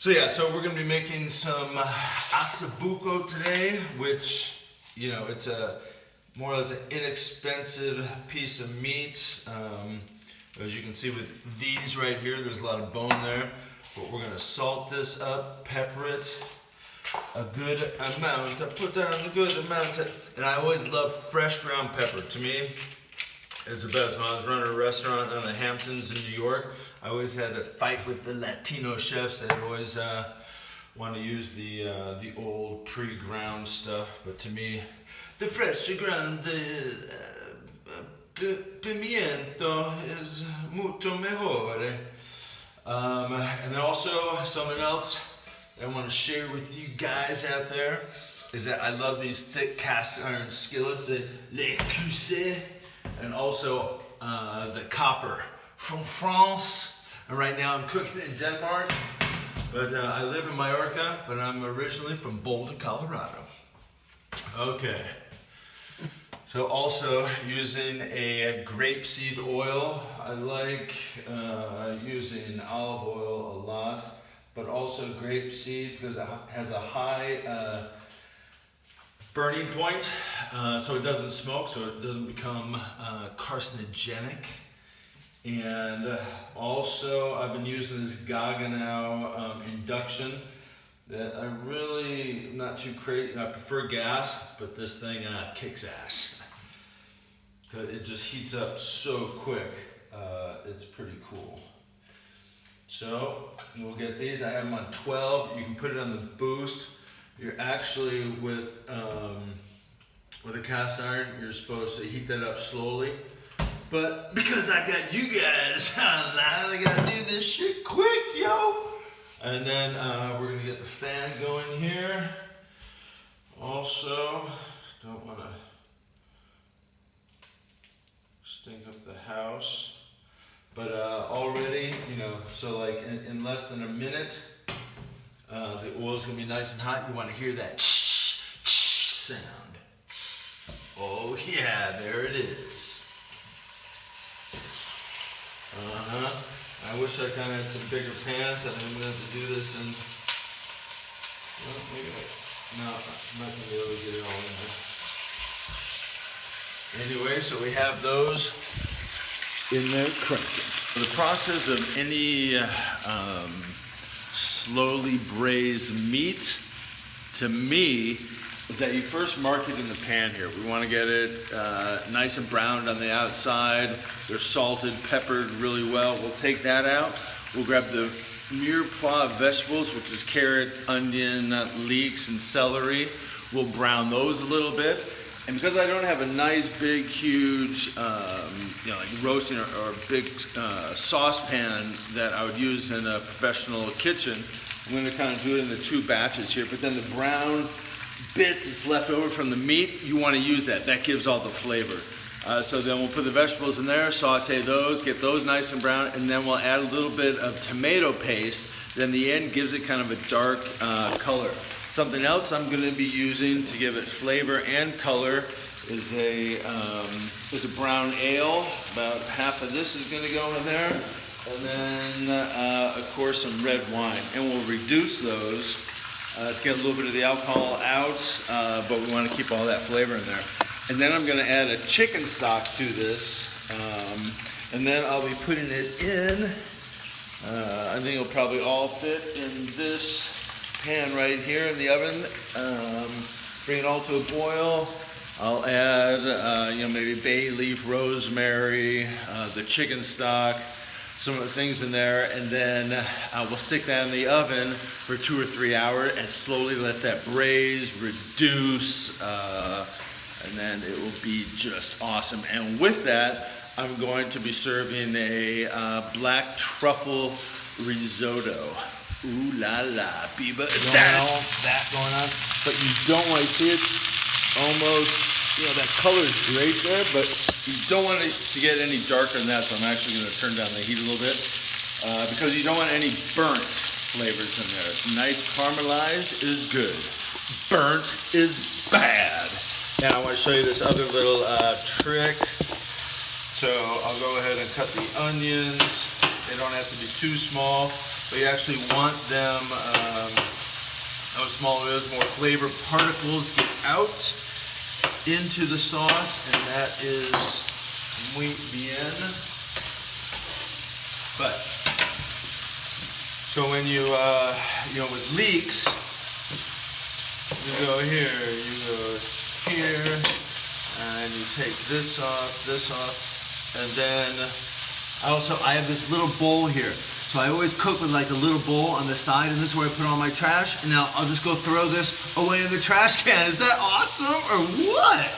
So yeah, so we're gonna be making some ossobuco today, which, you know, it's a more or less an inexpensive piece of meat. As you can see with these right here, there's a lot of bone there. But we're gonna salt this up, pepper it a good amount. I put down a good amount, and I always love fresh ground pepper. To me, it's the best. When I was running a restaurant on the Hamptons in New York, I always had to fight with the Latino chefs. They always want to use the old pre-ground stuff, but to me, the fresh ground pimiento is mucho mejor. And then also something else that I want to share with you guys out there is that I love these thick cast iron skillets, the Le Creuset, and also the copper from France. And right now I'm cooking in Denmark, but I live in Mallorca, but I'm originally from Boulder, Colorado. Okay. So also using a grapeseed oil. I like using olive oil a lot, but also grapeseed because it has a high burning point, so it doesn't smoke, so it doesn't become carcinogenic. And also I've been using this Gaggenau induction that I really am not too crazy. I prefer gas, but this thing kicks ass. Cause it just heats up so quick. It's pretty cool. So we'll get these. I have them on 12. You can put it on the boost. You're actually with a cast iron, you're supposed to heat that up slowly. But because I got you guys online, I gotta do this shit quick, yo. And then we're gonna get the fan going here. Also, don't wanna stink up the house. But already, you know, so like in less than a minute, the oil's gonna be nice and hot. You wanna hear that sound. Oh yeah, there it is. I wish I kind of had some bigger pans and I'm gonna have to do this in, well, maybe no, I'm not gonna be able to get it all in there. Anyway, so we have those in there cranking. The process of any slowly braised meat, to me, is that you first mark it in the pan here. We want to get it nice and browned on the outside. They're salted, peppered really well. We'll take that out. We'll grab the mirepoix vegetables, which is carrot, onion, leeks, and celery. We'll brown those a little bit. And because I don't have a nice, big, huge, you know, like roasting or big saucepan that I would use in a professional kitchen, I'm going to kind of do it in the two batches here. But then the brown bits that's left over from the meat, you want to use that. That gives all the flavor. So then we'll put the vegetables in there, saute those, get those nice and brown, and then we'll add a little bit of tomato paste. Then the end gives it kind of a dark color. Something else I'm going to be using to give it flavor and color is a brown ale. About half of this is going to go in there. And then, of course, some red wine. And we'll reduce those to get a little bit of the alcohol out, but we want to keep all that flavor in there. And then I'm going to add a chicken stock to this. And then I'll be putting it in. I think it'll probably all fit in this pan right here in the oven. Bring it all to a boil. I'll add, you know, maybe bay leaf, rosemary, the chicken stock, some of the things in there, and then we'll stick that in the oven for 2 or 3 hours and slowly let that braise, reduce, and then it will be just awesome. And with that, I'm going to be serving a black truffle risotto. Ooh la la, Biba. That going on, but you don't want to see it almost, you know, that color is great there, but you don't want it to get any darker than that, so I'm actually going to turn down the heat a little bit because you don't want any burnt flavors in there. Nice caramelized is good. Burnt is bad. And I want to show you this other little trick. So I'll go ahead and cut the onions. They don't have to be too small. but you actually want them how smaller it is, more flavor particles get out into the sauce, and that is muy bien. But so when you with leeks, you go here, and you take this off, and then I have this little bowl here. So I always cook with like a little bowl on the side, and this is where I put all my trash, and now I'll just go throw this away in the trash can. Is that awesome or what?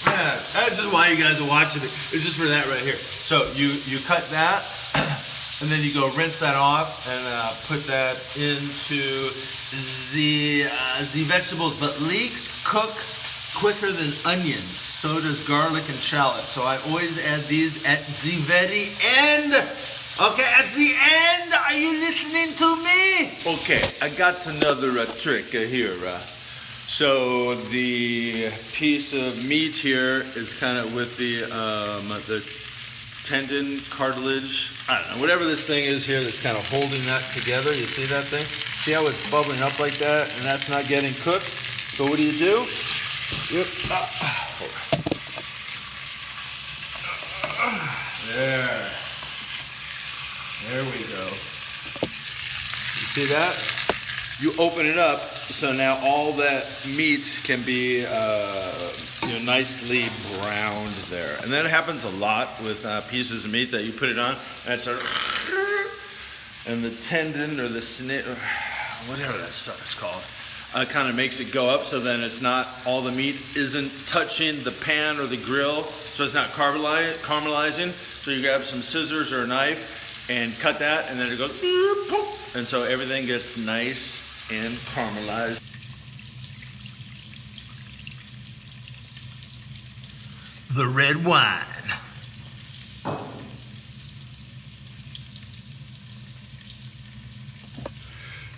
Man, that's just why you guys are watching it. It's just for that right here. So you cut that, and then you go rinse that off and put that into the vegetables. But leeks cook quicker than onions. So does garlic and shallot. So I always add these at the very end. Okay, at the end, are you listening to me? Okay, I got another trick here. So the piece of meat here is kind of with the tendon, cartilage, I don't know, whatever this thing is here that's kind of holding that together. You see that thing? See how it's bubbling up like that, and that's not getting cooked? So what do? There we go. You see that? You open it up, so now all that meat can be nicely browned there. And that happens a lot with pieces of meat that you put it on, and it's and the tendon or the snip, or whatever that stuff is called, kind of makes it go up, so then it's not, all the meat isn't touching the pan or the grill, so it's not caramelizing. So you grab some scissors or a knife and cut that, and then it goes, and so everything gets nice and caramelized. The red wine.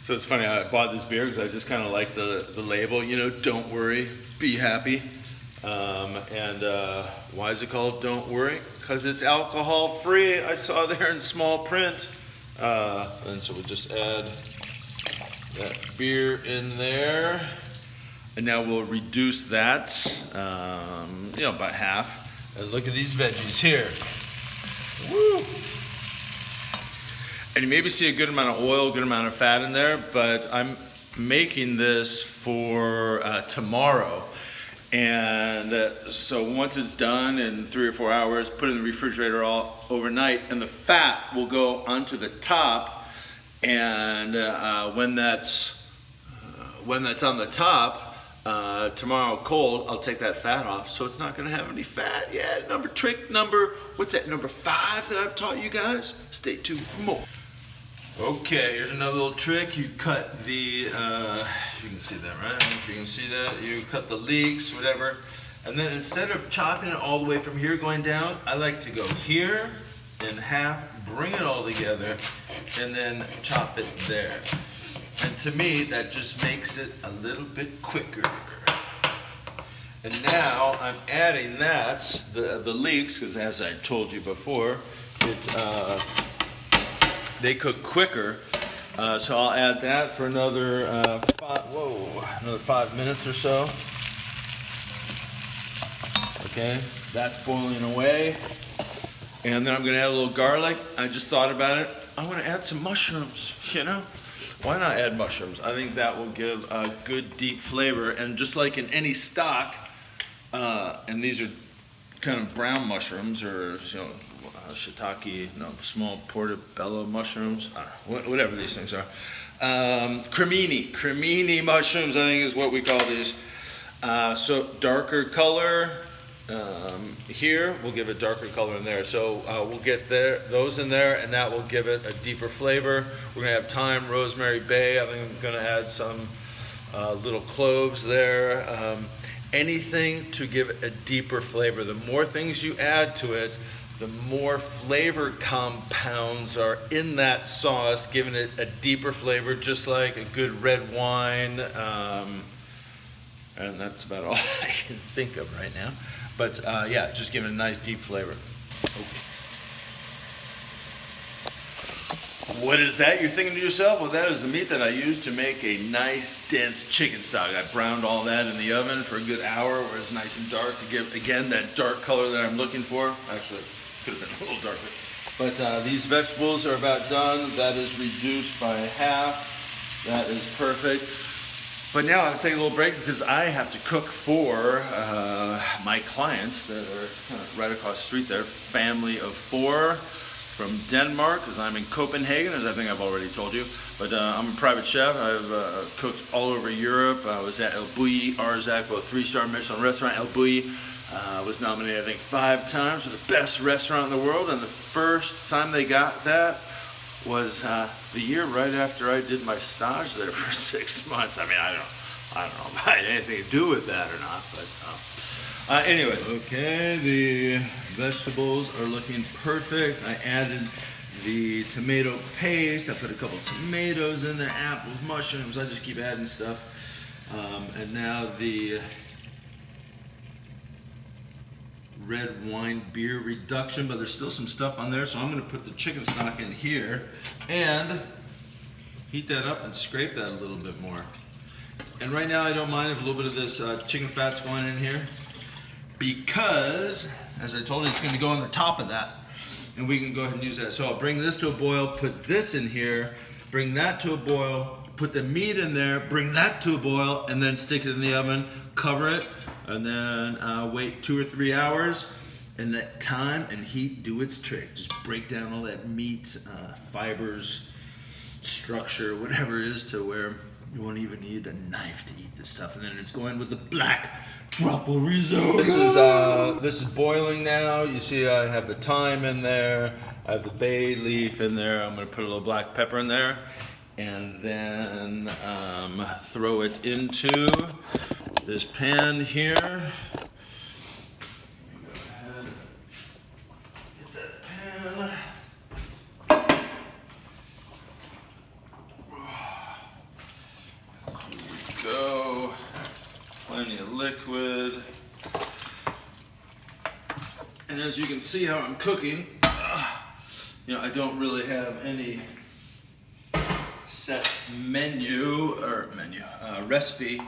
So it's funny, I bought this beer because I just kind of like the label, don't worry, be happy. Why is it called Don't Worry? Because it's alcohol free. I saw there in small print. And so we just add that beer in there. And now we'll reduce that, about half. And look at these veggies here. Woo! And you maybe see a good amount of oil, good amount of fat in there, but I'm making this for tomorrow. And so once it's done in 3 or 4 hours, put it in the refrigerator all overnight, and the fat will go onto the top. And when that's on the top, tomorrow cold, I'll take that fat off, so it's not going to have any fat. Yeah, trick number 5 that I've taught you guys? Stay tuned for more. Okay, here's another little trick. You cut the, you can see that, right? If you can see that, you cut the leeks, whatever. And then instead of chopping it all the way from here going down, I like to go here in half, bring it all together, and then chop it there. And to me, that just makes it a little bit quicker. And now I'm adding the leeks, because as I told you before, they cook quicker, so I'll add that for another 5 minutes or so. Okay, that's boiling away, and then I'm going to add a little garlic. I just thought about it. I want to add some mushrooms. Why not add mushrooms? I think that will give a good deep flavor, and just like in any stock, and these are kind of brown mushrooms, or shiitake, small portobello mushrooms, whatever these things are. Cremini mushrooms, I think is what we call these. So darker color here, we'll give a darker color in there. So we'll get those in there, and that will give it a deeper flavor. We're gonna have thyme, rosemary, bay. I think I'm gonna add some little cloves there. Anything to give it a deeper flavor. The more things you add to it, the more flavor compounds are in that sauce, giving it a deeper flavor, just like a good red wine. And that's about all I can think of right now. But yeah, just giving it a nice deep flavor. What is that? You're thinking to yourself, well, that is the meat that I use to make a nice, dense chicken stock. I browned all that in the oven for a good hour where it's nice and dark to give, again, that dark color that I'm looking for. Actually, could have been a little darker. But these vegetables are about done. That is reduced by half. That is perfect. But now I'm taking a little break because I have to cook for my clients that are kind of right across the street there. Family of 4 from Denmark, because I'm in Copenhagen, as I think I've already told you. But I'm a private chef. I've cooked all over Europe. I was at El Bulli, Arzak, both 3-star Michelin restaurant. El Bulli was nominated, I think, 5 times for the best restaurant in the world. And the first time they got that was the year right after I did my stage there for 6 months. I mean, I don't know if I had anything to do with that or not, but anyways. Okay, the vegetables are looking perfect. I added the tomato paste. I put a couple tomatoes in there, apples, mushrooms. I just keep adding stuff. And now the red wine beer reduction, but there's still some stuff on there, so I'm going to put the chicken stock in here and heat that up and scrape that a little bit more. And right now I don't mind if a little bit of this chicken fat's going in here, because, as I told you, it's going to go on the top of that, and we can go ahead and use that. So I'll bring this to a boil, put this in here, bring that to a boil, put the meat in there, bring that to a boil, and then stick it in the oven, cover it, and then wait 2 or 3 hours, and let time and heat do its trick. Just break down all that meat, fibers, structure, whatever it is, to where you won't even need a knife to eat this stuff. And then it's going with the black truffle risotto. This is boiling now. You see I have the thyme in there. I have the bay leaf in there. I'm gonna put a little black pepper in there, and then throw it into this pan here. Let me go ahead, get that pan. Go, plenty of liquid. And as you can see how I'm cooking, I don't really have any set recipe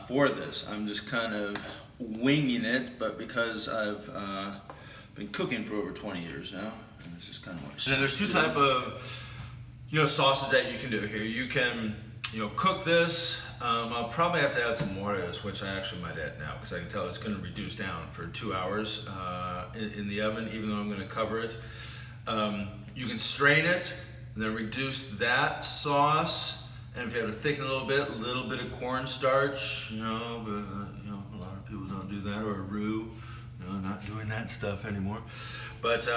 for this. I'm just kind of winging it, but because I've been cooking for over 20 years now, and this is kind of what. And there's 2 types of sauces that you can do here. You can cook this. I'll probably have to add some more to this, which I actually might add now, because I can tell it's going to reduce down for 2 hours in the oven, even though I'm going to cover it. You can strain it, and then reduce that sauce. And if you have to thicken a little bit of cornstarch, but a lot of people don't do that, or a roux. Not doing that stuff anymore. But,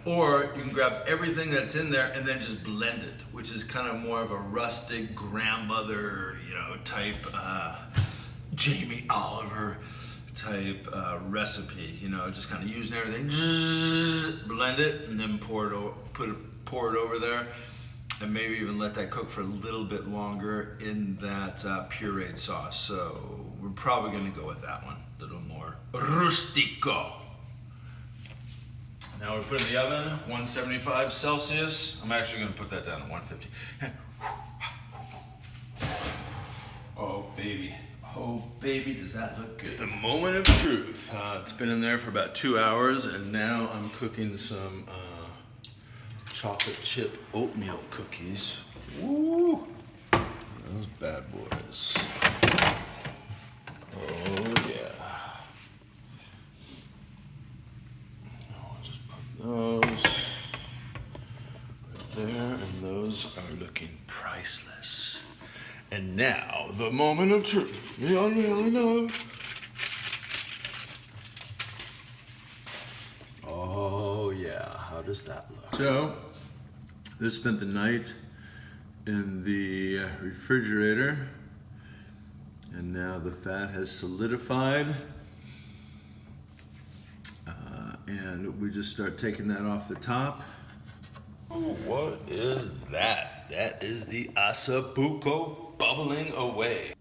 or you can grab everything that's in there and then just blend it, which is kind of more of a rustic grandmother, type, Jamie Oliver type recipe, just kind of using everything, blend it, and then pour it over there, and maybe even let that cook for a little bit longer in that pureed sauce. So we're probably going to go with that one, a little more rustico. Now we put it in the oven, 175 Celsius. I'm actually going to put that down at 150. Oh baby, does that look good? It's the moment of truth. It's been in there for about 2 hours, and now I'm cooking some chocolate chip oatmeal cookies. Woo! Those bad boys. Oh yeah. I'll just put those right there, and those are looking priceless. And now, the moment of truth. We all really know. Oh yeah, how does that look? So, this spent the night in the refrigerator, and now the fat has solidified. And we just start taking that off the top. Ooh, what is that? That is the ossobuco bubbling away.